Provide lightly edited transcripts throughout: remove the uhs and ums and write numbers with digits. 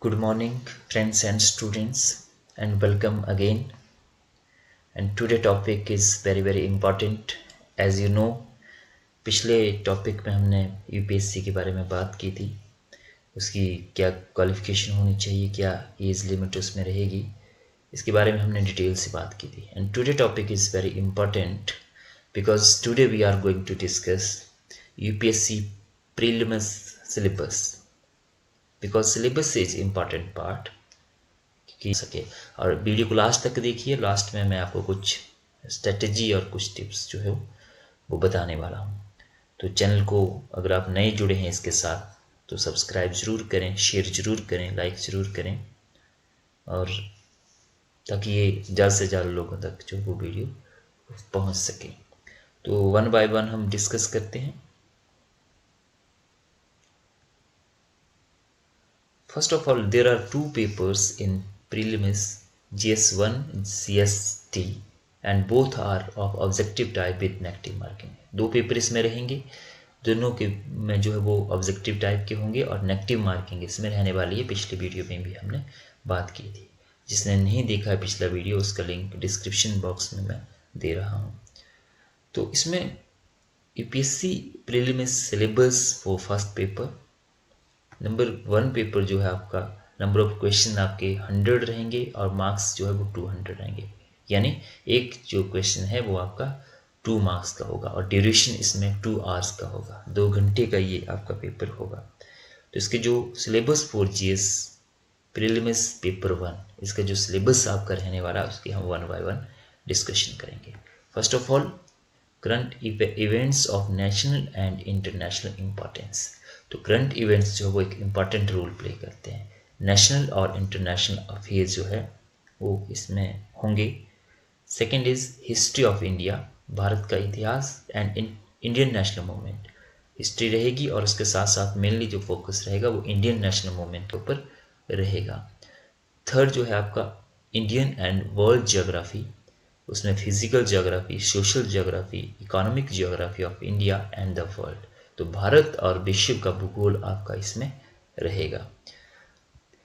Good morning, friends and students, and welcome again. And today topic is very important. As you know, पिछले topic में हमने UPSC के बारे में बात की थी। उसकी क्या क्वालिफिकेशन होनी चाहिए, क्या एज लिमिट उसमें रहेगी, इसके बारे में हमने डिटेल से बात की थी। And today topic is very important because today we are going to discuss UPSC prelims syllabus, because syllabus is important part की सके। और वीडियो को लास्ट तक देखिए। लास्ट में मैं आपको कुछ स्ट्रेटजी और कुछ टिप्स जो है वो बताने वाला हूँ। तो चैनल को अगर आप नए जुड़े हैं इसके साथ तो सब्सक्राइब ज़रूर करें, शेयर ज़रूर करें, लाइक ज़रूर करें, और ताकि ये ज़्यादा से ज़्यादा लोगों तक जो वो वीडियो पहुँच सके। तो वन बाय वन हम डिस्कस करते हैं। First of all, there are two papers in prelims, GS1 and CST, and both are of objective type with negative marking. दो पेपर इसमें रहेंगे, दोनों के में जो है वो ऑब्जेक्टिव टाइप के होंगे और नेगेटिव मार्किंग इसमें रहने वाली है। पिछले वीडियो में भी हमने बात की थी। जिसने नहीं देखा है पिछला वीडियो, उसका लिंक डिस्क्रिप्शन बॉक्स में मैं दे रहा हूँ। तो इसमें UPSC prelims syllabus for first paper, number 1 paper जो है आपका नंबर ऑफ क्वेश्चन आपके 100 रहेंगे और मार्क्स जो है वो 200 रहेंगे। यानी एक जो क्वेश्चन है वो आपका 2 मार्क्स का होगा और ड्यूरेशन इसमें 2 आवर्स का होगा। 2 घंटे का ये आपका पेपर होगा। तो इसके जो syllabus for GS prelims paper 1, इसका जो सिलेबस आपका रहने वाला है उसकी हम वन बाय वन डिस्कशन करेंगे। First of all, current events of national and international importance. तो करंट इवेंट्स जो है वो एक इम्पॉर्टेंट रोल प्ले करते हैं। नेशनल और इंटरनेशनल अफेयर्स जो है वो इसमें होंगे। Second is history of India, Bharat का इतिहास and Indian national movement, history रहेगी और उसके साथ साथ मेनली जो फोकस रहेगा वो इंडियन नेशनल मूवमेंट के ऊपर रहेगा। थर्ड जो है आपका इंडियन एंड वर्ल्ड जियोग्राफी, उसमें physical geography, social geography, economic geography of India and the world. तो भारत और विश्व का भूगोल आपका इसमें रहेगा।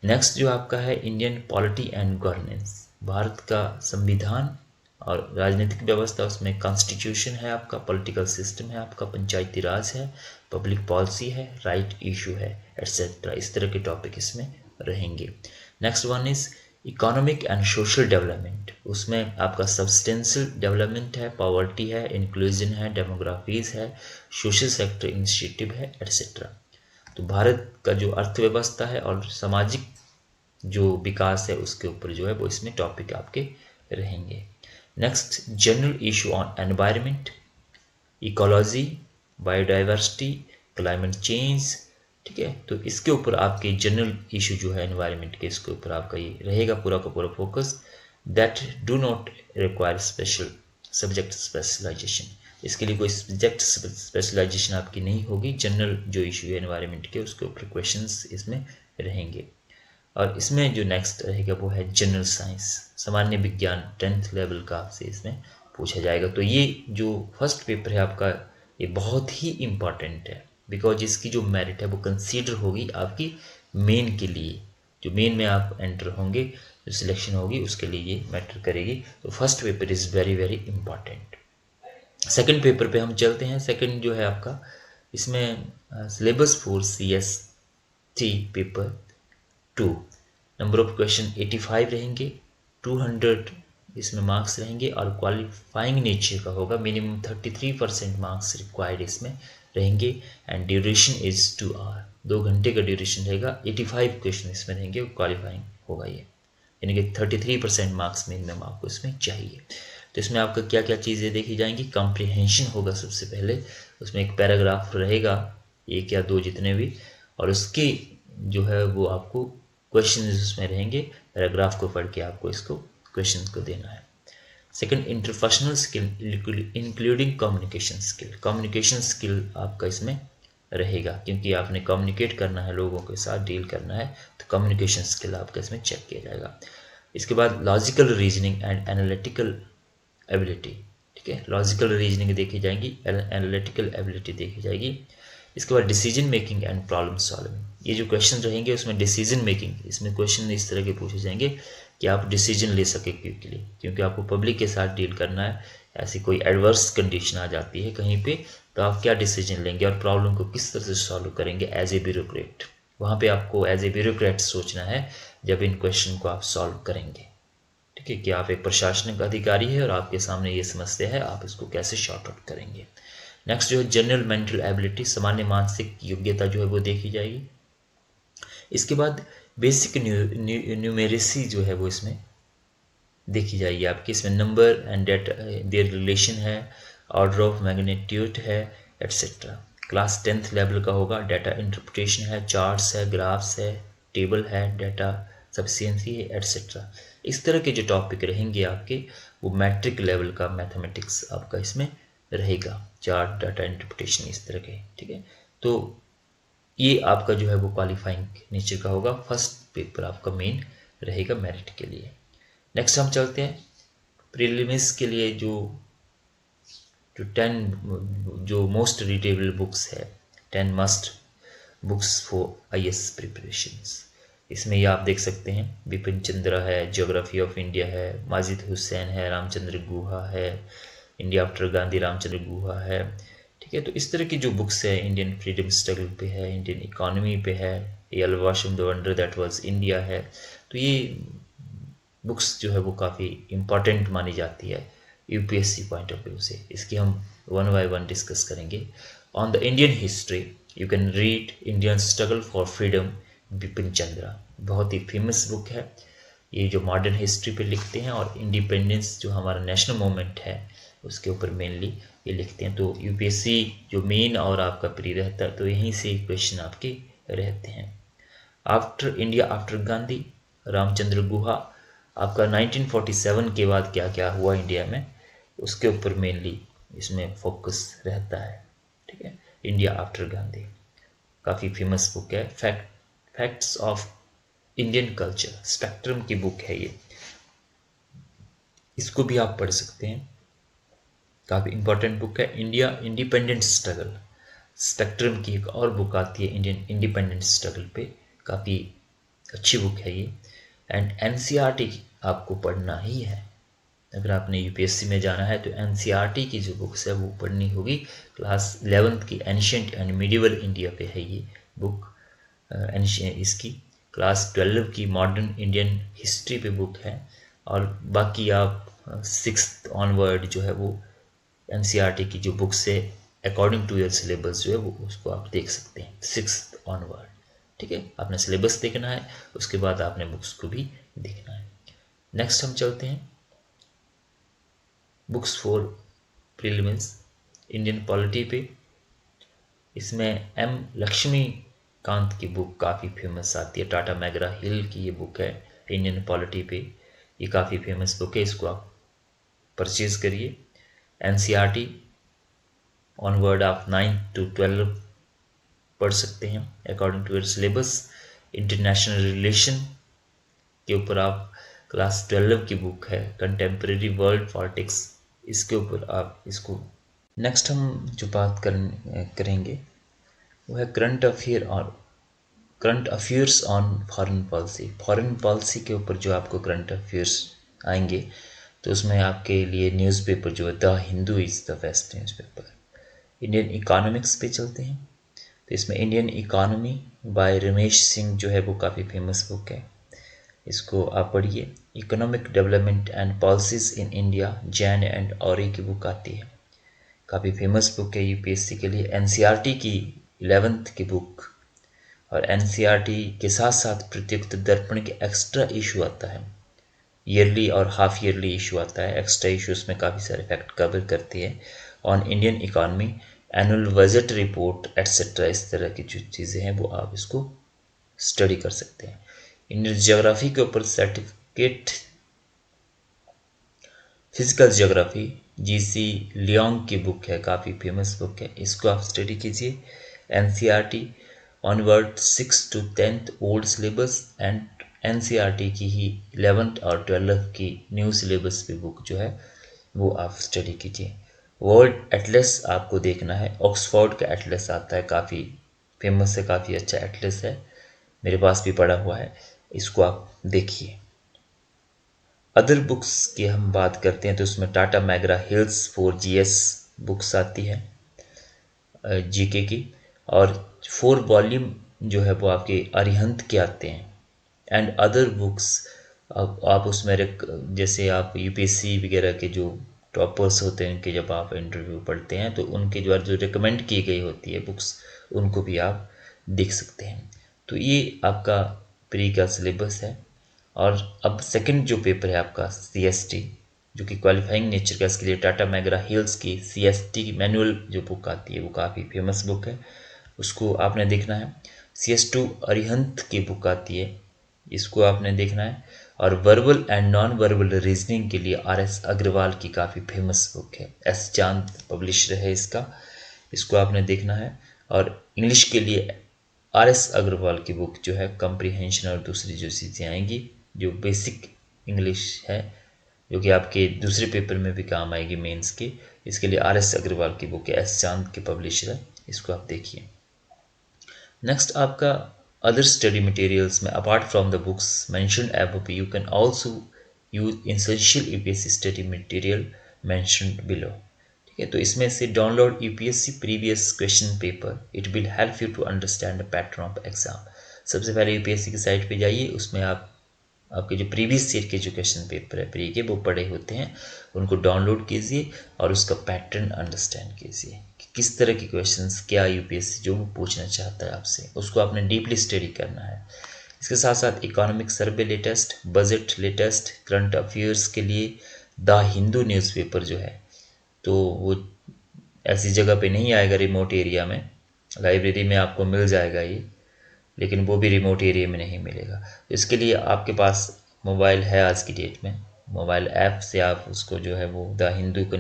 नेक्स्ट जो आपका है Indian polity and governance, Bharat का संविधान और राजनीतिक व्यवस्था, उसमें कॉन्स्टिट्यूशन है आपका, पॉलिटिकल सिस्टम है आपका, पंचायती राज है, पब्लिक पॉलिसी है, राइट इशू है, एट्सेट्रा। इस तरह के टॉपिक इसमें रहेंगे। Next one is economic and social development, उसमें आपका सब्सटेंशियल डेवलपमेंट है, पॉवर्टी है, इंक्लूजन है, डेमोग्राफीज है, सोशल सेक्टर इनिशिएटिव है, एट्सेट्रा। तो भारत का जो अर्थव्यवस्था है और सामाजिक जो विकास है उसके ऊपर जो है वो इसमें टॉपिक आपके रहेंगे। Next, general issue on environment, ecology, biodiversity, climate change, ठीक है। तो इसके ऊपर आपके जनरल इशू जो है एनवायरनमेंट के, इसके ऊपर आपका ये रहेगा पूरा का पूरा focus. That do not require special subject specialisation, इसके लिए कोई सब्जेक्ट स्पेशलाइजेशन आपकी नहीं होगी। जनरल जो इशू है एनवायरनमेंट के उसके ऊपर क्वेश्चंस इसमें रहेंगे। और इसमें जो नेक्स्ट रहेगा वो है जनरल साइंस, सामान्य विज्ञान, 10th लेवल का आपसे इसमें पूछा जाएगा। तो ये जो फर्स्ट पेपर है आपका ये बहुत ही इम्पॉर्टेंट है बिकॉज इसकी जो मेरिट है वो कंसीडर होगी आपकी मेन के लिए। जो मेन में आप एंटर होंगे, जो सिलेक्शन होगी उसके लिए ये मैटर करेगी। तो first paper is very important. Second paper पे हम चलते हैं। सेकंड जो है आपका इसमें syllabus for CST paper 2, number of question 85 रहेंगे, 200 इसमें मार्क्स रहेंगे और क्वालिफाइंग नेचर का होगा। मिनिमम 33% मार्क्स रिक्वायर्ड इसमें रहेंगे एंड ड्यूरेशन इज 2 आवर, 2 घंटे का ड्यूरेशन रहेगा। 85 क्वेश्चन इसमें रहेंगे, क्वालिफाइंग होगा ये, यानी कि 33% मार्क्स मिनिमम आपको इसमें चाहिए। तो इसमें आपका क्या क्या चीज़ें देखी जाएंगी। कॉम्प्रिहेंशन होगा सबसे पहले, उसमें एक पैराग्राफ रहेगा, 1 या 2 जितने भी, और उसकी जो है वो आपको क्वेश्चन उसमें रहेंगे। पैराग्राफ को पढ़ के आपको इसको क्वेश्चन को देना है। Second, interpersonal skill including communication skill, communication skill आपका इसमें रहेगा क्योंकि आपने कम्युनिकेट करना है, लोगों के साथ डील करना है, तो कम्युनिकेशन स्किल आपका इसमें चेक किया जाएगा। इसके बाद logical reasoning and analytical ability, ठीक है, लॉजिकल रीजनिंग देखी जाएंगी, एनालिटिकल एबिलिटी देखी जाएगी। इसके बाद decision making and problem solving, ये जो क्वेश्चन रहेंगे उसमें डिसीजन मेकिंग, इसमें क्वेश्चन इस तरह के पूछे जाएंगे कि आप डिसीजन ले सके क्विकली, क्योंकि आपको पब्लिक के साथ डील करना है। ऐसी कोई एडवर्स कंडीशन आ जाती है कहीं पे, तो आप क्या डिसीजन लेंगे और प्रॉब्लम को किस तरह से सॉल्व करेंगे एज ए ब्यूरोक्रेट। वहाँ पे आपको एज ए ब्यूरोक्रेट सोचना है जब इन क्वेश्चन को आप सॉल्व करेंगे। ठीक है, कि आप एक प्रशासनिक अधिकारी है और आपके सामने ये समस्या है, आप इसको कैसे शॉर्ट आउट करेंगे। नेक्स्ट जो है जनरल मेंटल एबिलिटी, सामान्य मानसिक योग्यता जो है वो देखी जाएगी। इसके बाद बेसिक न्यूमेरेसी जो है वो इसमें देखी जाएगी आपकी। इसमें number and data there relation है, ऑर्डर ऑफ मैग्नीट्यूड है, एट्सेट्रा। क्लास 10th लेवल का होगा। डाटा इंटरप्रिटेशन है, चार्ट्स है, ग्राफ्स है, टेबल है, डाटा सफिशिएंसी है, एट्सेट्रा। इस तरह के जो टॉपिक रहेंगे आपके वो मैट्रिक लेवल का मैथमेटिक्स आपका इसमें रहेगा, चार्ट, डाटा इंटरप्रिटेशन, इस तरह के। ठीक है, तो ये आपका जो है वो क्वालिफाइंग नेचर का होगा। फर्स्ट पेपर आपका मेन रहेगा मेरिट के लिए। नेक्स्ट हम चलते हैं प्रीलिम्स के लिए। जो 10 जो मोस्ट रीडेबल बुक्स है, 10 must books for IAS preparations. इसमें ये आप देख सकते हैं बिपिन चंद्रा है, ज्योग्राफी ऑफ इंडिया है, माजिद हुसैन है, रामचंद्र गुहा है, इंडिया आफ्टर गांधी रामचंद्र गुहा है। ठीक है, तो इस तरह की जो बुक्स है, इंडियन फ्रीडम स्ट्रगल पे है, इंडियन इकोनॉमी पे है, A L Basham the wonder that was India है। तो ये बुक्स जो है वो काफ़ी इम्पॉर्टेंट मानी जाती है UPSC पॉइंट ऑफ व्यू से। इसकी हम वन बाय वन डिस्कस करेंगे। On the Indian history you can read Indian struggle for freedom, Bipin Chandra. बहुत ही फेमस बुक है ये, जो मॉडर्न हिस्ट्री पे लिखते हैं और इंडिपेंडेंस जो हमारा नेशनल मूवमेंट है उसके ऊपर मेनली ये लिखते हैं। तो UPSC जो मेन और आपका प्री रहता है, तो यहीं से क्वेश्चन आपके रहते हैं। After India after Gandhi, Ramachandra Guha, आपका 1947 के बाद क्या क्या हुआ इंडिया में उसके ऊपर मेनली इसमें फोकस रहता है। ठीक है, इंडिया आफ्टर गांधी काफ़ी फेमस बुक है। Facts of Indian culture, spectrum की बुक है ये, इसको भी आप पढ़ सकते हैं, काफ़ी इंपॉर्टेंट बुक है। इंडिया इंडिपेंडेंस स्ट्रगल, स्पेक्ट्रम की एक और बुक आती है इंडियन इंडिपेंडेंस स्ट्रगल पे, काफ़ी अच्छी बुक है ये। एंड NCERT आपको पढ़ना ही है, अगर आपने UPSC में जाना है तो NCERT की जो बुक्स है वो पढ़नी होगी। क्लास 11th की एंशिएंट एंड मिडिवल इंडिया पे है ये बुक, इसकी क्लास 12 की मॉडर्न इंडियन हिस्ट्री पे बुक है। और बाकी आप 6th ऑनवर्ड जो है वो NCERT की जो बुक्स है अकॉर्डिंग टू योर सिलेबस जो है वो उसको आप देख सकते हैं 6th ऑनवर्ड। ठीक है, आपने सिलेबस देखना है, उसके बाद आपने बुक्स को भी देखना है। नेक्स्ट हम चलते हैं books for prelims Indian polity पे। इसमें M लक्ष्मीकांत की बुक काफ़ी फेमस आती है, टाटा मैगरा हिल की ये बुक है इंडियन पॉलिटी पे, ये काफ़ी फेमस बुक है, इसको आप परचेज करिए। NCERT ऑनवर्ड आप 9 to 12 पढ़ सकते हैं according to your syllabus. International relation के ऊपर आप क्लास 12 की बुक है, कंटेम्प्रेरी वर्ल्ड पॉलिटिक्स, इसके ऊपर आप इसको। नेक्स्ट हम जो बात करेंगे वो है current affairs on foreign policy. Foreign policy के ऊपर जो आपको करंट अफेयर्स आएंगे तो उसमें आपके लिए न्यूज़पेपर जो है the Hindu is the best newspaper. Indian economics पे चलते हैं, तो इसमें Indian economy bye Ramesh Singh जो है वो काफ़ी फेमस बुक है, इसको आप पढ़िए। Economic development and policies in India, Jain and ऑरी की बुक आती है, काफ़ी फेमस बुक है UPSC के लिए। NCERT की 11th की बुक, और NCERT के साथ साथ प्रत्युक्त दर्पण के एक्स्ट्रा इशू आता है, ईयरली और हाफ ईयरली इशू आता है। एक्स्ट्रा इशूज़ में काफ़ी सारे फैक्ट कवर करती है on Indian economy, annual budget report etcetera. इस तरह की जो चीज़ें हैं वो आप इसको स्टडी कर सकते हैं। इंडियन ज्योग्राफी के ऊपर certificate physical geography GC Leong की बुक है, काफ़ी फेमस बुक है, इसको आप स्टडी कीजिए। NCERT onward 6 to 10th old syllabus and NCERT की ही 11th और 12th की न्यू सिलेबस पे बुक जो है वो आप स्टडी कीजिए। वर्ल्ड एटलस आपको देखना है, ऑक्सफोर्ड का एटलस आता है, काफ़ी फेमस है, काफ़ी अच्छा एटलस है। मेरे पास भी पड़ा हुआ है, इसको आप देखिए। अदर बुक्स की हम बात करते हैं तो उसमें Tata McGrath hills for GS books आती है जीके की, और 4 वॉल्यूम जो है वो आपके अरिहंत के आते हैं। एंड अदर बुक्स आप उसमें जैसे आप यूपीएससी वगैरह के जो टॉपर्स होते हैं उनके जब आप इंटरव्यू पढ़ते हैं तो उनके द्वारा जो रिकमेंड की गई होती है बुक्स, उनको भी आप देख सकते हैं। तो ये आपका प्री का सिलेबस है। और अब सेकंड जो पेपर है आपका सीएसटी, जो कि क्वालिफाइंग नेचर का, इसके लिए टाटा मैगरा हिल्स की सीएसटी मैनुअल जो बुक आती है वो काफ़ी फेमस बुक है, उसको आपने देखना है। CS2 अरिहंत की बुक आती है, इसको आपने देखना है। और verbal and non verbal reasoning के लिए RS अग्रवाल की काफ़ी फेमस बुक है, S चांद पब्लिशर है इसका, इसको आपने देखना है। और इंग्लिश के लिए RS अग्रवाल की बुक जो है कम्प्रीहेंशन और दूसरी जो चीज़ें आएंगी जो बेसिक इंग्लिश है, जो कि आपके दूसरे पेपर में भी काम आएगी मेंस के, इसके लिए RS अग्रवाल की बुक है, S चांद के पब्लिशर है, इसको आप देखिए। नेक्स्ट आपका अदर स्टडी मटेरियल्स में apart from the books mentioned above you can also use essential UPSC study material mentioned below. ठीक है, तो इसमें से download UPSC previous question paper, it will help you to understand the pattern of exam. सबसे पहले UPSC की site पे जाइए, उसमें आप आपके जो प्रीवियस ईयर के जो क्वेश्चन पेपर है प्री के वो पड़े होते हैं, उनको डाउनलोड कीजिए और उसका पैटर्न अंडरस्टैंड कीजिए कि किस तरह के क्वेश्चंस क्या यूपीएससी जो पूछना चाहता है आपसे, उसको आपने डीपली स्टडी करना है। इसके साथ साथ economic survey latest, budget latest, current affairs के लिए द हिंदू न्यूज़पेपर जो है, तो वो ऐसी जगह पे नहीं आएगा रिमोट एरिया में, लाइब्रेरी में आपको मिल जाएगा ये, लेकिन वो भी रिमोट एरिया में नहीं मिलेगा। तो इसके लिए आपके पास मोबाइल है, आज की डेट में मोबाइल ऐप से आप उसको जो है वो द हिंदू का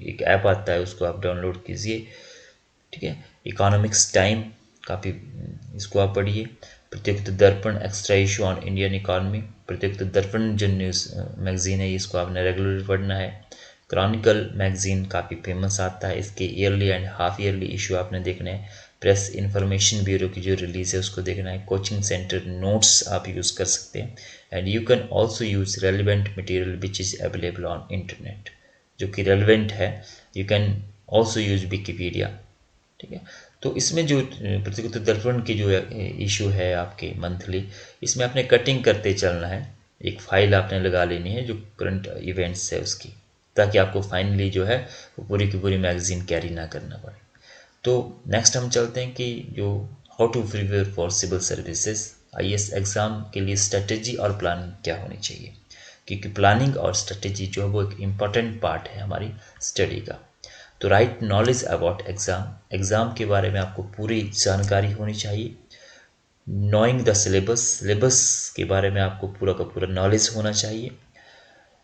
एक ऐप आता है, उसको आप डाउनलोड कीजिए। ठीक है, इकोनॉमिक्स टाइम काफ़ी, इसको आप पढ़िए। Pratiyogita Darpan extra issue on Indian economy, Pratiyogita Darpan जो न्यूज़ मैगजीन है इसको आपने रेगुलर पढ़ना है। क्रॉनिकल मैगजीन काफ़ी फेमस आता है, इसके yearly and half yearly issue आपने देखने हैं। प्रेस इंफॉर्मेशन ब्यूरो की जो रिलीज है उसको देखना है। कोचिंग सेंटर नोट्स आप यूज़ कर सकते हैं। And you can also use relevant material which is available on internet, जो कि रेलिवेंट है। You can also use Wikipedia. ठीक है, तो इसमें जो प्रतियोगिता दर्पण की जो इशू है आपके मंथली, इसमें आपने कटिंग करते चलना है, एक फाइल आपने लगा लेनी है जो करंट इवेंट्स है उसकी, ताकि आपको फाइनली जो है वो पूरी की पूरी मैगजीन कैरी ना करना पड़े। तो नेक्स्ट हम चलते हैं कि जो how to prepare for civil services IAS exam के लिए स्ट्रेटेजी और प्लानिंग क्या होनी चाहिए, क्योंकि प्लानिंग और स्ट्रेटेजी जो है वो एक इम्पॉर्टेंट पार्ट है हमारी स्टडी का। तो right knowledge about exam, exam के बारे में आपको पूरी जानकारी होनी चाहिए। नोइंग द सिलेबस, सिलेबस के बारे में आपको पूरा का पूरा नॉलेज होना चाहिए।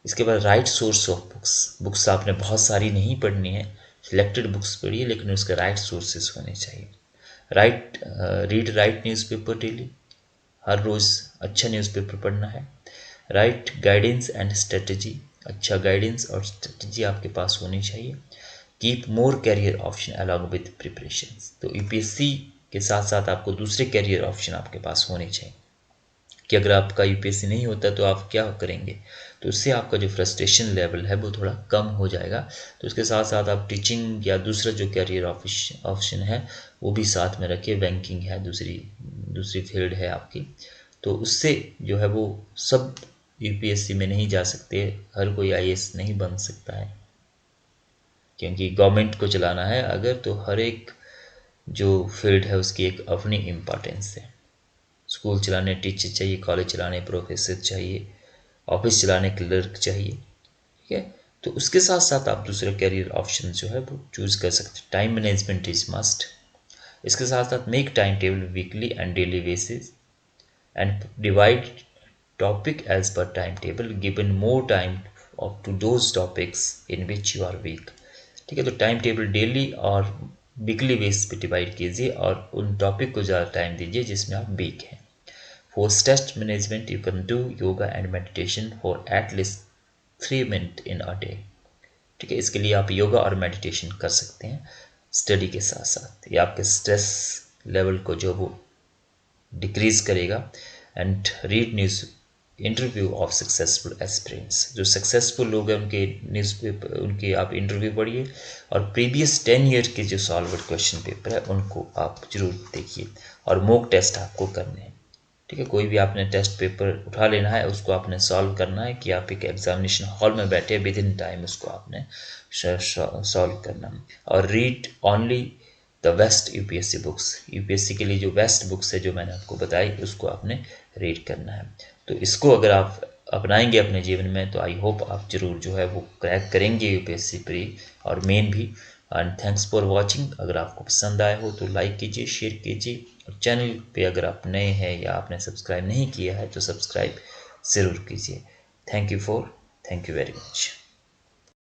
इसके बाद right source of books, books आपने बहुत सारी नहीं पढ़नी है, सिलेक्टेड बुक्स पढ़िए, लेकिन उसके राइट सोर्सेज होने चाहिए। Right read right newspaper daily, हर रोज़ अच्छा न्यूज़पेपर पढ़ना है। राइट गाइडेंस एंड स्ट्रेटजी, अच्छा गाइडेंस और स्ट्रेटजी आपके पास होनी चाहिए। Keep more career option along with preparation, तो यूपीएससी के साथ साथ आपको दूसरे कैरियर ऑप्शन आपके पास होने चाहिए, कि अगर आपका यूपीएससी नहीं होता तो आप क्या करेंगे, तो उससे आपका जो फ्रस्ट्रेशन लेवल है वो थोड़ा कम हो जाएगा। तो उसके साथ साथ आप टीचिंग या दूसरा जो कैरियर ऑप्शन है वो भी साथ में रखिए। बैंकिंग है, दूसरी दूसरी फील्ड है आपकी, तो उससे जो है वो सब यूपीएससी में नहीं जा सकते, हर कोई आईएएस नहीं बन सकता है, क्योंकि गवर्नमेंट को चलाना है अगर, तो हर एक जो फील्ड है उसकी एक अपनी इम्पोर्टेंस है। स्कूल चलाने टीचर चाहिए, कॉलेज चलाने प्रोफेसर चाहिए, ऑफिस चलाने क्लर्क चाहिए। ठीक है, तो उसके साथ साथ आप दूसरे कैरियर ऑप्शन जो है वो चूज कर सकते हैं। Time management is must. इसके साथ साथ make time table weekly and daily basis and divide topic as per time table, given more time of to those topics in which you are weak. ठीक है, तो time table daily और weekly base पे divide कीजिए और उन topic को ज़्यादा टाइम दीजिए जिसमें आप वीक हैं। For stress management, you can do yoga and meditation for at least 3 minutes in a day। ठीक है, इसके लिए आप योगा और मेडिटेशन कर सकते हैं स्टडी के साथ साथ, ये आपके स्ट्रेस लेवल को जो वो डिक्रीज करेगा। And read news interview of successful aspirants, जो सक्सेसफुल लोग हैं उनके न्यूज़पेपर, उनके आप इंटरव्यू पढ़िए, और प्रीवियस 10 ईयर के जो सॉल्व्ड क्वेश्चन पेपर है उनको आप जरूर देखिए, और मॉक टेस्ट आपको करने हैं। ठीक है, कोई भी आपने टेस्ट पेपर उठा लेना है, उसको आपने सॉल्व करना है कि आप एक एग्जामिनेशन हॉल में बैठे विद इन टाइम उसको आपने सॉल्व करना है। और read only the best UPSC books, UPSC के लिए जो बेस्ट बुक्स है जो मैंने आपको बताई उसको आपने रीड करना है। तो इसको अगर आप अपनाएंगे अपने जीवन में तो आई होप आप जरूर जो है वो क्रैक करेंगे यूपीएससी प्री और मेन भी। And thanks for watching. अगर आपको पसंद आया हो तो लाइक कीजिए, शेयर कीजिए, और चैनल पे अगर आप नए हैं या आपने सब्सक्राइब नहीं किया है तो सब्सक्राइब ज़रूर कीजिए। Thank you very much.